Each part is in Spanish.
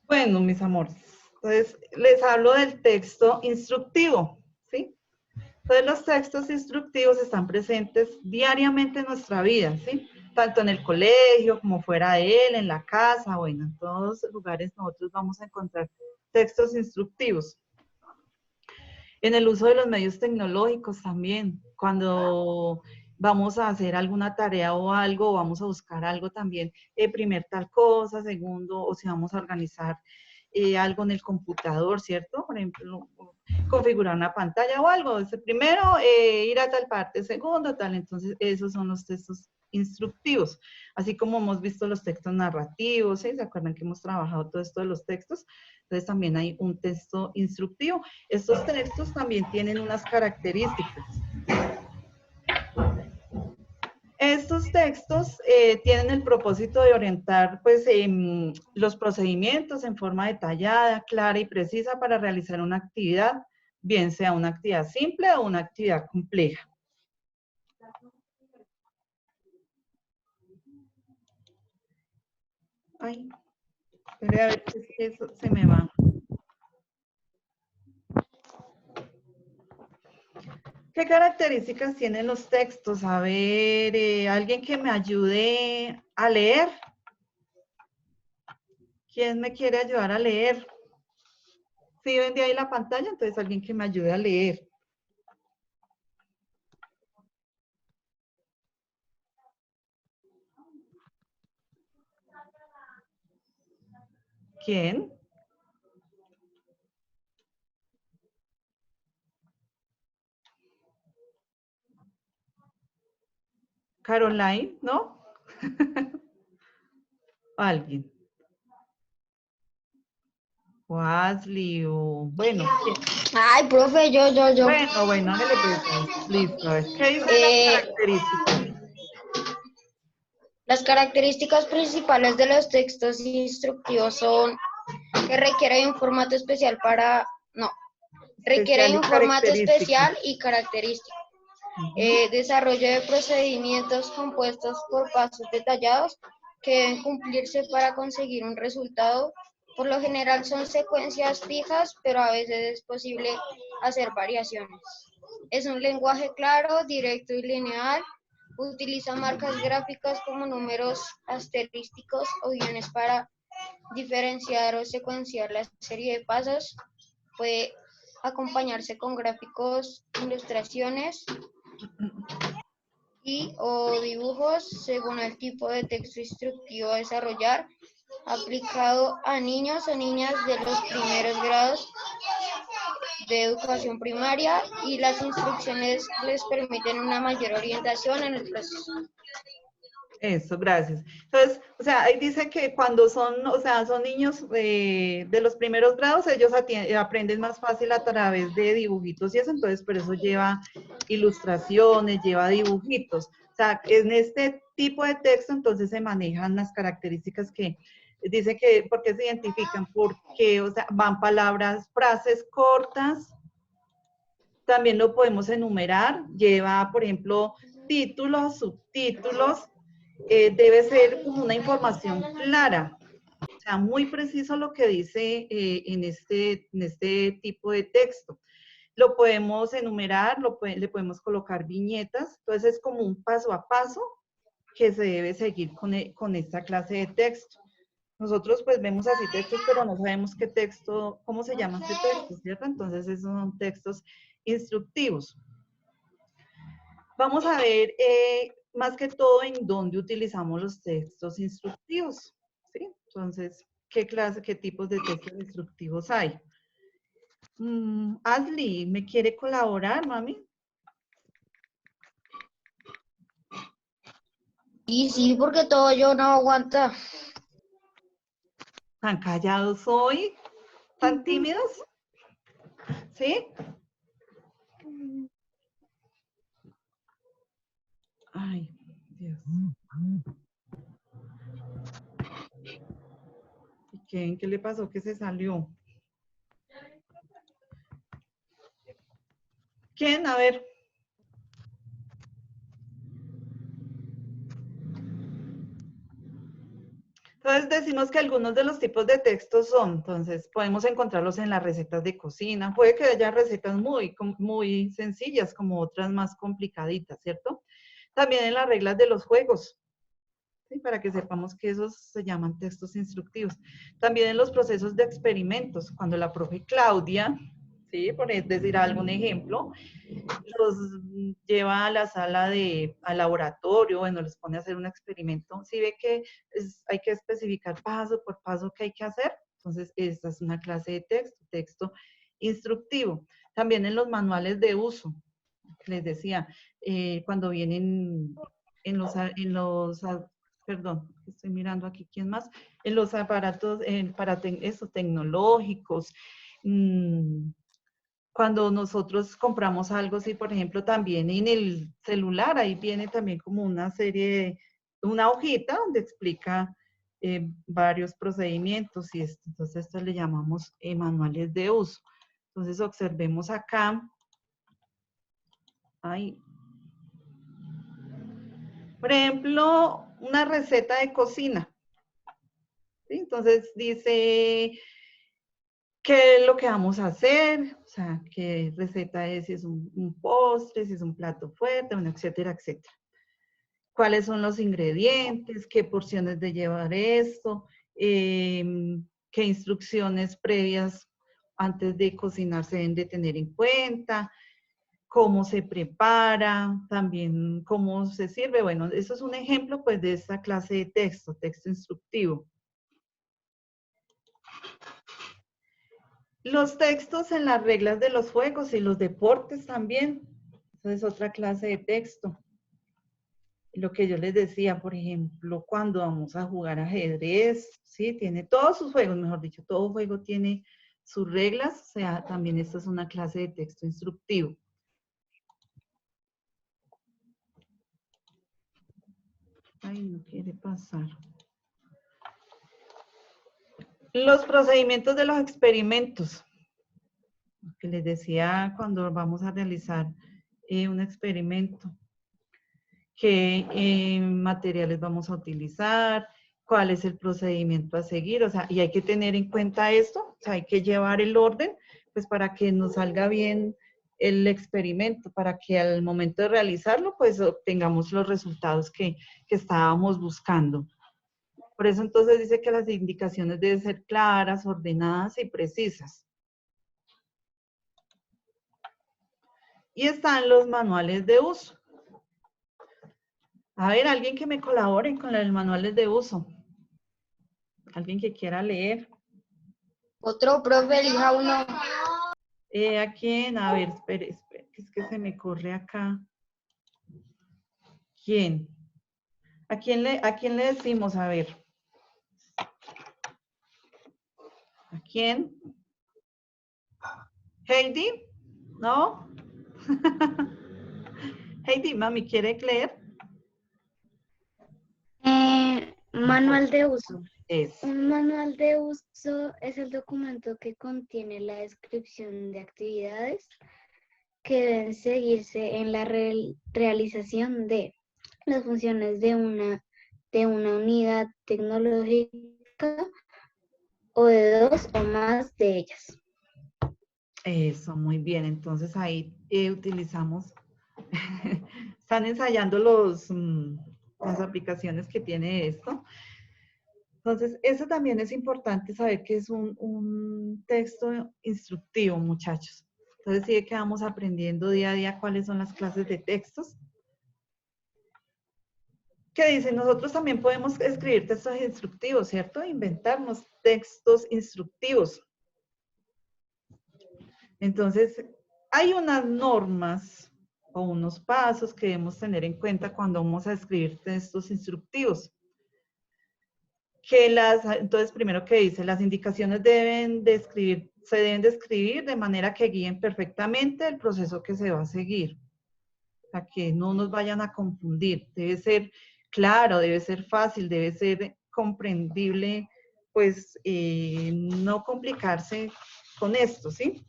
Bueno, mis amores, entonces les hablo del texto instructivo, ¿sí? Entonces los textos instructivos están presentes diariamente en nuestra vida, ¿sí? Tanto en el colegio como fuera de él, en la casa, bueno, en todos los lugares nosotros vamos a encontrar textos instructivos. En el uso de los medios tecnológicos también, cuando vamos a hacer alguna tarea o algo, o vamos a buscar algo también, primer tal cosa, segundo, o si vamos a organizar algo en el computador, ¿cierto? Por ejemplo, configurar una pantalla o algo. Primero, ir a tal parte, segundo, tal. Entonces, esos son los textos instructivos, así como hemos visto los textos narrativos, ¿sí? ¿Se acuerdan que hemos trabajado todo esto de los textos? Entonces también hay un texto instructivo. Estos textos también tienen unas características. Estos textos tienen el propósito de orientar pues, los procedimientos en forma detallada, clara y precisa para realizar una actividad, bien sea una actividad simple o una actividad compleja. Ay, espere a ver si eso se me va. ¿Qué características tienen los textos? A ver, alguien que me ayude a leer. ¿Quién me quiere ayudar a leer? ¿Sí ven de ahí la pantalla? Entonces alguien que me ayude a leer. ¿Quién? Caroline, ¿no? Alguien. Wesley o... Bueno, ¿quién? Ay, profe, yo. Bueno, hágale pues. Listo, a ver. ¿Qué dicen las características? Las características principales de los textos instructivos son que requiere un formato especial requiere Especial y un formato características. especial y característico. Desarrollo de procedimientos compuestos por pasos detallados que deben cumplirse para conseguir un resultado. Por lo general son secuencias fijas, pero a veces es posible hacer variaciones. Es un lenguaje claro, directo y lineal. Utiliza marcas gráficas como números asterísticos o guiones para diferenciar o secuenciar la serie de pasos. Puede acompañarse con gráficos, ilustraciones o dibujos según el tipo de texto instructivo a desarrollar, aplicado a niños o niñas de los primeros grados de educación primaria, y las instrucciones les permiten una mayor orientación en el proceso. Eso, gracias. Entonces, o sea, ahí dice que cuando son, o sea, son niños de los primeros grados, ellos aprenden más fácil a través de dibujitos y eso, entonces por eso lleva ilustraciones, lleva dibujitos. O sea, en este tipo de texto entonces se manejan las características que dice que, ¿por qué se identifican? Porque, o sea, van palabras, frases cortas, también lo podemos enumerar, lleva, por ejemplo, títulos, subtítulos, debe ser como una información clara, o sea, muy preciso lo que dice en este tipo de texto. Lo podemos enumerar, le podemos colocar viñetas, entonces es como un paso a paso que se debe seguir con esta clase de texto. Nosotros pues vemos así textos, pero no sabemos qué texto, cómo se llama este texto, ¿cierto? Entonces esos son textos instructivos. Vamos a ver más que todo en dónde utilizamos los textos instructivos, ¿sí? Entonces, qué tipos de textos instructivos hay? Ashley, ¿me quiere colaborar, mami? Y sí, porque todo yo no aguanta. ¿Tan callados hoy? ¿Tan tímidos? ¿Sí? Ay, Dios. ¿Y qué le pasó? ¿Qué se salió? ¿Quién? A ver. Entonces decimos que algunos de los tipos de textos son, entonces podemos encontrarlos en las recetas de cocina. Puede que haya recetas muy sencillas como otras más complicaditas, ¿cierto? También en las reglas de los juegos, ¿sí? Para que sepamos que esos se llaman textos instructivos. También en los procesos de experimentos, cuando la profe Claudia, ¿sí? Por decir algún ejemplo, los lleva a la sala al laboratorio, bueno, les pone a hacer un experimento, si ve que hay que especificar paso por paso qué hay que hacer, entonces esta es una clase de texto instructivo. También en los manuales de uso, les decía, cuando vienen perdón, estoy mirando aquí, ¿quién más? En los aparatos, tecnológicos, cuando nosotros compramos algo, sí, por ejemplo, también en el celular, ahí viene también como una serie, una hojita donde explica varios procedimientos y esto. Entonces, esto le llamamos manuales de uso. Entonces, observemos acá. Ahí. Por ejemplo, una receta de cocina. ¿Sí? Entonces, dice qué es lo que vamos a hacer, o sea, qué receta es, si es un postre, si es un plato fuerte, bueno, etcétera, etcétera. Cuáles son los ingredientes, qué porciones de llevar esto, qué instrucciones previas antes de cocinar se deben de tener en cuenta, cómo se prepara, también cómo se sirve. Bueno, eso es un ejemplo pues de esta clase de texto instructivo. Los textos en las reglas de los juegos y los deportes también. Esa es otra clase de texto. Lo que yo les decía, por ejemplo, cuando vamos a jugar ajedrez, ¿sí? Tiene todos sus juegos, mejor dicho, todo juego tiene sus reglas, o sea, también esta es una clase de texto instructivo. Ay, no quiere pasar. Los procedimientos de los experimentos. Que les decía cuando vamos a realizar un experimento. Qué materiales vamos a utilizar, cuál es el procedimiento a seguir, o sea, y hay que tener en cuenta esto, o sea, hay que llevar el orden, pues para que nos salga bien el experimento, para que al momento de realizarlo, pues obtengamos los resultados que estábamos buscando. Por eso entonces dice que las indicaciones deben ser claras, ordenadas y precisas. Y están los manuales de uso. A ver, alguien que me colabore con los manuales de uso. Alguien que quiera leer. Otro profe, elija uno. ¿A quién? A ver, espere, es que se me corre acá. ¿Quién? ¿A quién le decimos? A ver. ¿A quién? ¿Heidi? ¿No? Heidi, mami, ¿quiere leer? Manual de uso. Es. Un manual de uso es el documento que contiene la descripción de actividades que deben seguirse en la realización de las funciones de una unidad tecnológica o de dos o más de ellas. Eso, muy bien. Entonces ahí utilizamos, están ensayando las aplicaciones que tiene esto. Entonces, eso también es importante saber que es un texto instructivo, muchachos. Entonces, sí que vamos aprendiendo día a día cuáles son las clases de textos. ¿Qué dice? Nosotros también podemos escribir textos instructivos, ¿cierto? Inventarnos textos instructivos. Entonces, hay unas normas o unos pasos que debemos tener en cuenta cuando vamos a escribir textos instructivos. Entonces, primero que dice, las indicaciones se deben describir de manera que guíen perfectamente el proceso que se va a seguir, para que no nos vayan a confundir. Debe ser claro, debe ser fácil, debe ser comprendible, pues no complicarse con esto, ¿sí?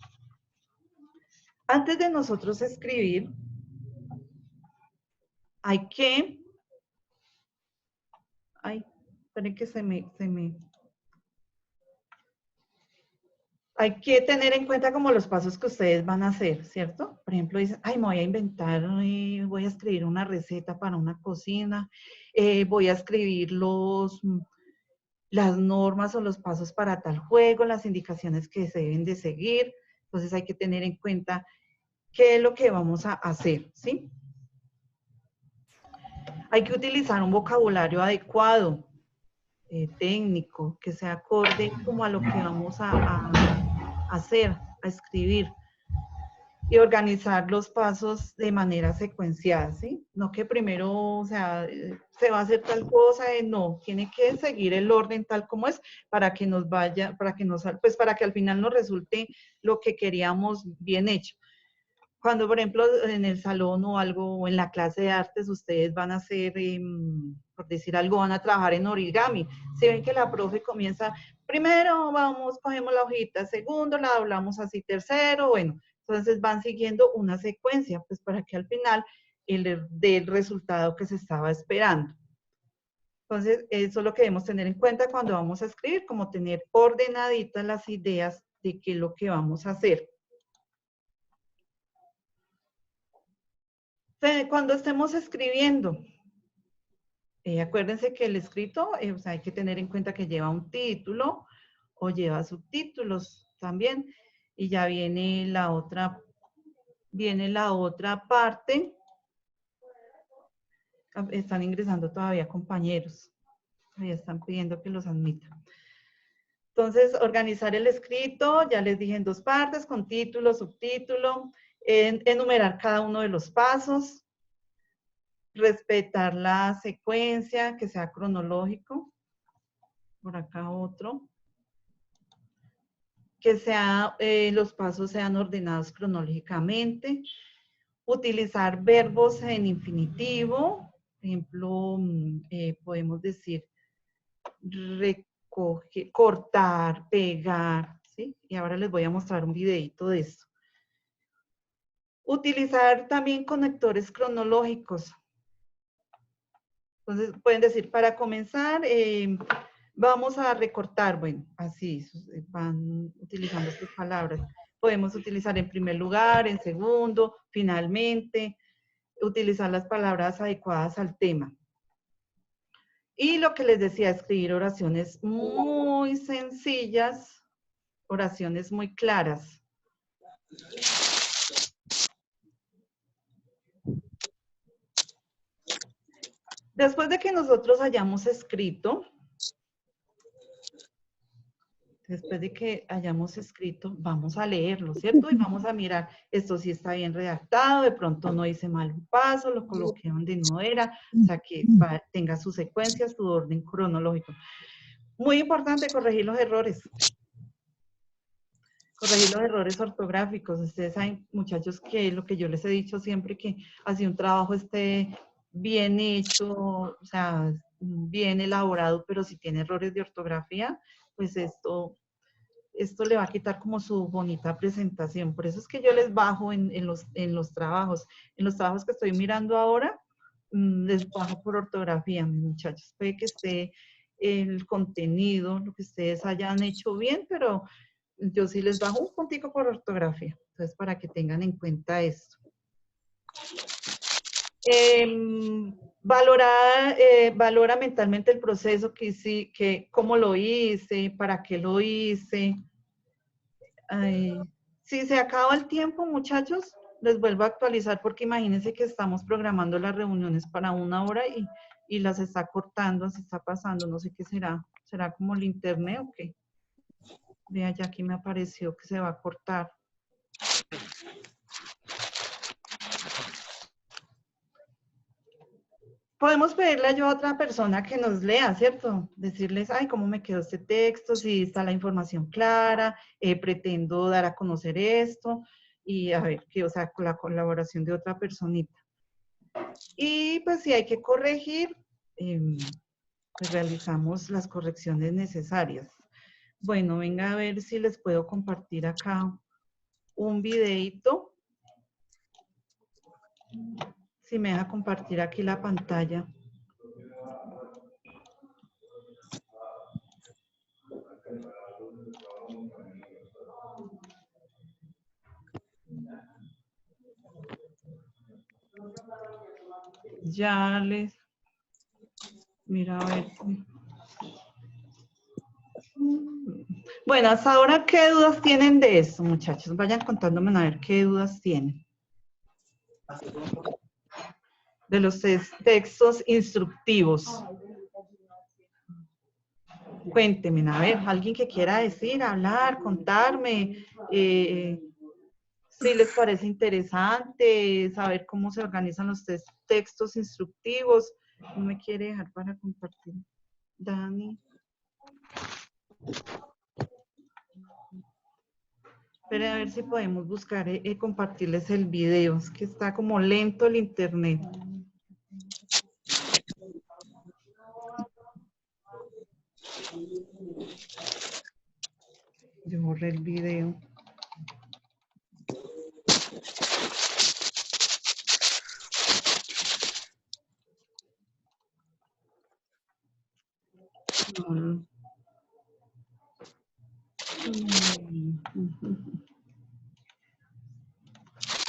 Antes de nosotros escribir, hay que... Esperen que Hay que tener en cuenta como los pasos que ustedes van a hacer, ¿cierto? Por ejemplo, dicen, ay, me voy a inventar, voy a escribir una receta para una cocina, voy a escribir las normas o los pasos para tal juego, las indicaciones que se deben de seguir. Entonces hay que tener en cuenta qué es lo que vamos a hacer, ¿sí? Hay que utilizar un vocabulario adecuado, técnico, que sea acorde como a lo que vamos a hacer, a escribir. Y organizar los pasos de manera secuenciada, ¿sí? No que primero, o sea, se va a hacer tal cosa, no, tiene que seguir el orden tal como es para que nos vaya, pues para que al final nos resulte lo que queríamos bien hecho. Cuando, por ejemplo, en el salón o algo, o en la clase de artes, ustedes van a hacer, por decir algo, van a trabajar en origami. Si ven que la profe comienza, primero cogemos la hojita, segundo la doblamos así, tercero, bueno, entonces van siguiendo una secuencia, pues para que al final dé el resultado que se estaba esperando. Entonces, eso es lo que debemos tener en cuenta cuando vamos a escribir, como tener ordenaditas las ideas de qué es lo que vamos a hacer. Cuando estemos escribiendo, acuérdense que el escrito, o sea, hay que tener en cuenta que lleva un título o lleva subtítulos también. Y ya viene la otra parte. Están ingresando todavía compañeros. Todavía están pidiendo que los admita. Entonces, organizar el escrito, ya les dije en dos partes, con título, subtítulo, enumerar cada uno de los pasos, respetar la secuencia, que sea cronológico. Por acá otro. Que los pasos sean ordenados cronológicamente. Utilizar verbos en infinitivo. Por ejemplo, podemos decir recoger, cortar, pegar, ¿sí? Y ahora les voy a mostrar un videito de esto. Utilizar también conectores cronológicos. Entonces, pueden decir, para comenzar, vamos a recortar, bueno, así van utilizando sus palabras. Podemos utilizar en primer lugar, en segundo, finalmente, utilizar las palabras adecuadas al tema. Y lo que les decía, escribir oraciones muy sencillas, oraciones muy claras. Después de que nosotros hayamos escrito, vamos a leerlo, ¿cierto? Y vamos a mirar, esto sí está bien redactado, de pronto no hice mal un paso, lo coloqué donde no era, o sea, que tenga su secuencia, su orden cronológico. Muy importante corregir los errores. Corregir los errores ortográficos. Ustedes saben, muchachos, que lo que yo les he dicho siempre, que así un trabajo esté bien hecho, o sea, bien elaborado, pero si tiene errores de ortografía, pues esto le va a quitar como su bonita presentación. Por eso es que yo les bajo en los trabajos. En los trabajos que estoy mirando ahora, les bajo por ortografía, mis muchachos. Puede que esté el contenido, lo que ustedes hayan hecho bien, pero yo sí les bajo un puntico por ortografía. Entonces, para que tengan en cuenta esto. Valora mentalmente el proceso cómo lo hice, para qué lo hice. Si se acaba el tiempo, muchachos, les vuelvo a actualizar porque imagínense que estamos programando las reuniones para 1 hora y las está cortando, así está pasando, no sé qué será. ¿Será como el internet o qué? Vea, ya aquí me apareció que se va a cortar. Podemos pedirle yo a otra persona que nos lea, ¿cierto? Decirles, ay, ¿cómo me quedó este texto? Si está la información clara, pretendo dar a conocer esto, y a ver, o sea, con la colaboración de otra personita. Y pues si hay que corregir, pues realizamos las correcciones necesarias. Bueno, venga a ver si les puedo compartir acá un videito. Si me deja compartir aquí la pantalla. Ya les... Mira, a ver. Bueno, hasta ahora, ¿qué dudas tienen de eso, muchachos? Vayan contándome a ver qué dudas tienen. De los textos instructivos. Cuéntenme, a ver, alguien que quiera decir, hablar, contarme, si les parece interesante saber cómo se organizan los textos instructivos. No me quiere dejar para compartir. Dani. Esperen a ver si podemos buscar compartirles el video. Es que está como lento el internet. Yo borré el video.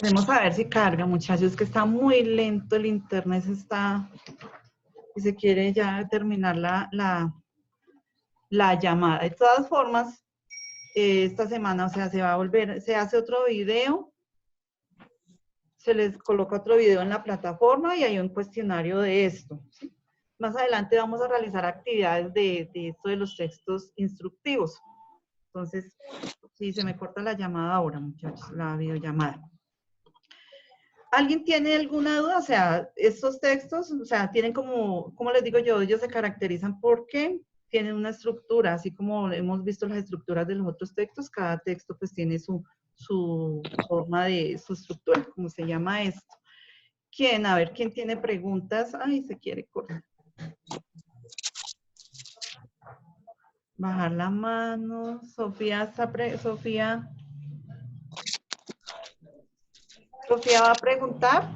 Vamos a ver si carga, muchachos, que está muy lento el internet, y se quiere ya terminar la llamada. De todas formas, esta semana, o sea, se hace otro video, se les coloca otro video en la plataforma y hay un cuestionario de esto, ¿sí? Más adelante vamos a realizar actividades de esto de los textos instructivos. Entonces, sí, se me corta la llamada ahora, muchachos, la videollamada. ¿Alguien tiene alguna duda? O sea, estos textos, o sea, tienen como les digo yo, ellos se caracterizan porque tienen una estructura, así como hemos visto las estructuras de los otros textos, cada texto pues tiene su forma de, su estructura, como se llama esto. ¿Quién? A ver, ¿quién tiene preguntas? Ay, se quiere cortar. Bajar la mano. Sofía va a preguntar.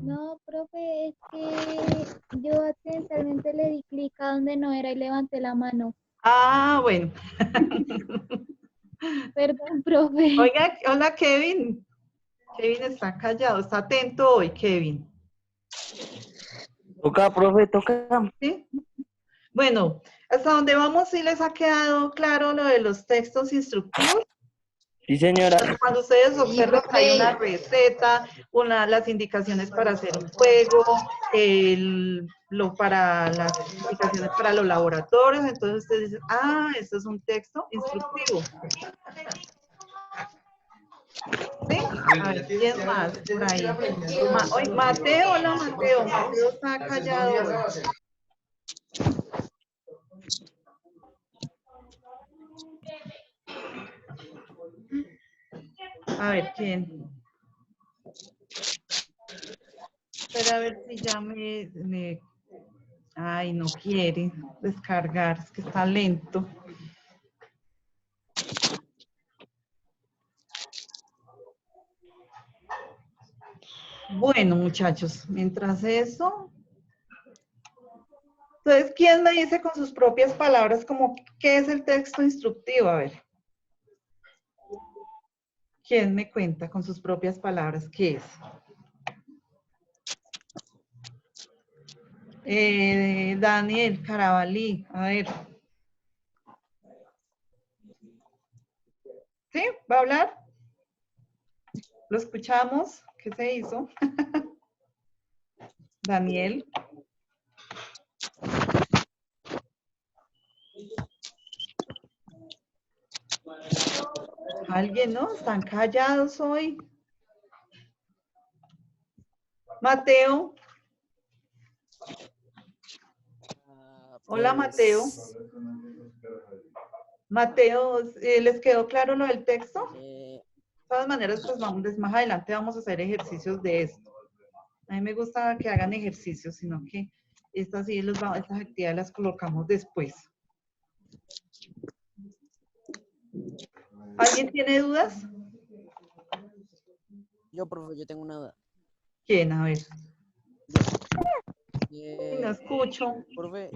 No, profe, es que yo accidentalmente le di clic a donde no era y levanté la mano. Ah, bueno. Perdón, profe. Oiga, hola Kevin. Kevin está callado, está atento hoy, Kevin. Toca, profe, toca. ¿Sí? Bueno, hasta donde vamos, ¿sí les ha quedado claro lo de los textos instructivos? Sí, señora. Cuando ustedes observan que hay una profe. receta, las indicaciones para hacer un juego, para las indicaciones para los laboratorios, entonces ustedes dicen, ah, esto es un texto instructivo. ¿Sí? A ver, ¿quién más por ahí? Mateo, hola Mateo. Mateo está callado hoy. A ver, ¿quién? Espera a ver si ya me... Ay, no quiere descargar, es que está lento. Bueno, muchachos, mientras eso... Entonces, ¿quién me dice con sus propias palabras como qué es el texto instructivo? A ver. ¿Quién me cuenta con sus propias palabras qué es? Daniel Carabalí, a ver. ¿Sí? ¿Va a hablar? ¿Lo escuchamos? ¿Qué se hizo? Daniel. ¿Alguien no? ¿Están callados hoy? Mateo. Hola, Mateo. Mateo, ¿les quedó claro lo del texto? De todas maneras, pues más adelante vamos a hacer ejercicios de esto. A mí me gusta que hagan ejercicios, sino que estas actividades las colocamos después. ¿Alguien tiene dudas? Yo, profe, yo tengo una duda. ¿Quién? A ver. No escucho. Profe,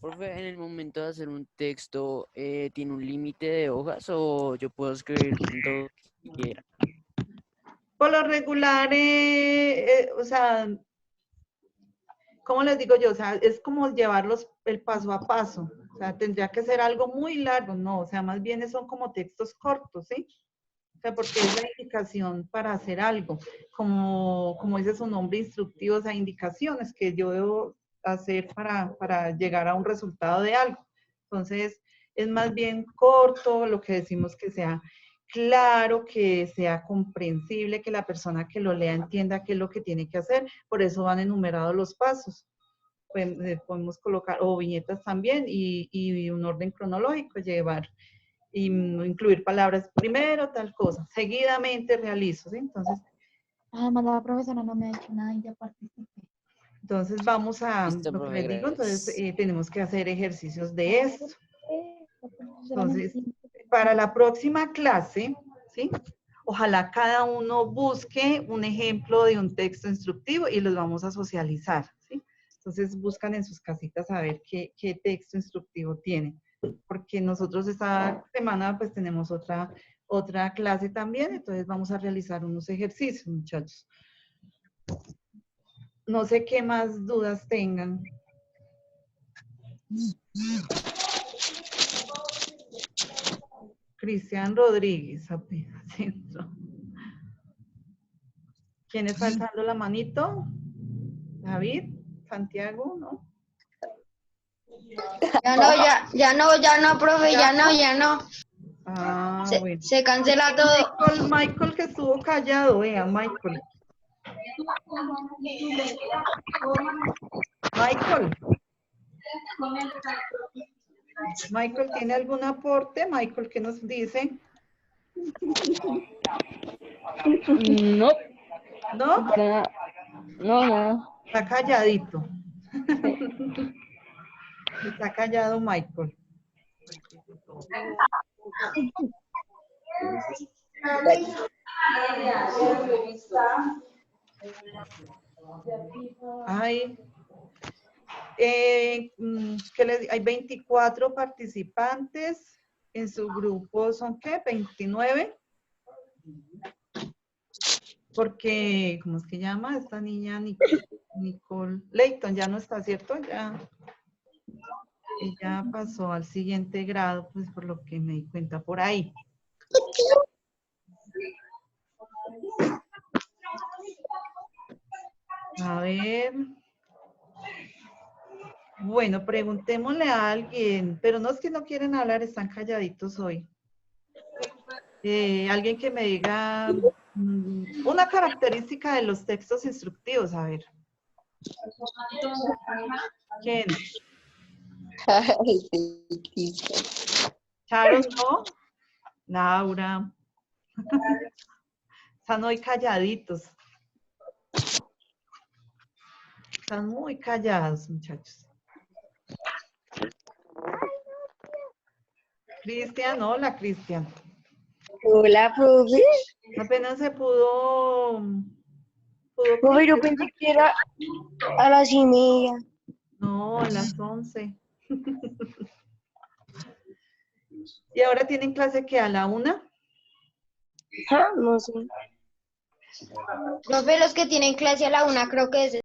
Profe, en el momento de hacer un texto, ¿tiene un límite de hojas o yo puedo escribir tanto que quiera? Por lo regular, o sea, ¿cómo les digo yo? O sea, es como llevarlos el paso a paso. O sea, tendría que ser algo muy largo, no, o sea, más bien son como textos cortos, ¿sí? O sea, porque es la indicación para hacer algo, como dice su nombre, instructivo, o sea, indicaciones que yo debo hacer para llegar a un resultado de algo. Entonces, es más bien corto, lo que decimos que sea claro, que sea comprensible, que la persona que lo lea entienda qué es lo que tiene que hacer, por eso van enumerados los pasos. Podemos colocar, o viñetas también, y un orden cronológico, llevar y incluir palabras primero, tal cosa, seguidamente realizo, ¿sí? Además, la profesora no me ha dicho nada y ya participé. Entonces vamos a, Listo, lo que profe, les digo, entonces gracias. tenemos que hacer ejercicios de esto. La profesora me Entonces, dijo, para la próxima clase, ¿sí? Ojalá cada uno busque un ejemplo de un texto instructivo y los vamos a socializar, ¿sí? Entonces buscan en sus casitas a ver qué texto instructivo tienen, porque nosotros esta semana pues tenemos otra clase también, entonces vamos a realizar unos ejercicios, muchachos. No sé qué más dudas tengan. Cristian Rodríguez, apenas entró. ¿Quién está alzando la manito? David, Santiago, ¿no? Ya no, profe, ya no. Ah, bueno. Se cancela todo. Michael que estuvo callado, vea, Michael. Michael, ¿tiene algún aporte? Michael, ¿qué nos dice? No, ¿No? no. Está calladito. Está callado Michael. Ay, hay 24 participantes. En su grupo son, ¿qué? 29. Porque, ¿cómo es que llama esta niña? Nicole Leighton, ya no está, ¿cierto? Ya. Ella pasó al siguiente grado, pues por lo que me di cuenta por ahí. A ver. Bueno, preguntémosle a alguien, pero no es que no quieren hablar, están calladitos hoy. Alguien que me diga una característica de los textos instructivos, a ver. ¿Quién? Sharon, ¿no? Laura. Están hoy calladitos. Están muy callados, muchachos. Cristian, hola, Cristian. Hola, profe. Apenas se pudo Profe, yo pensé que era a las 1:30. No, a las 11. ¿Y ahora tienen clase que a la 1? Ah, no sé. Profe, los que tienen clase a la 1 creo que es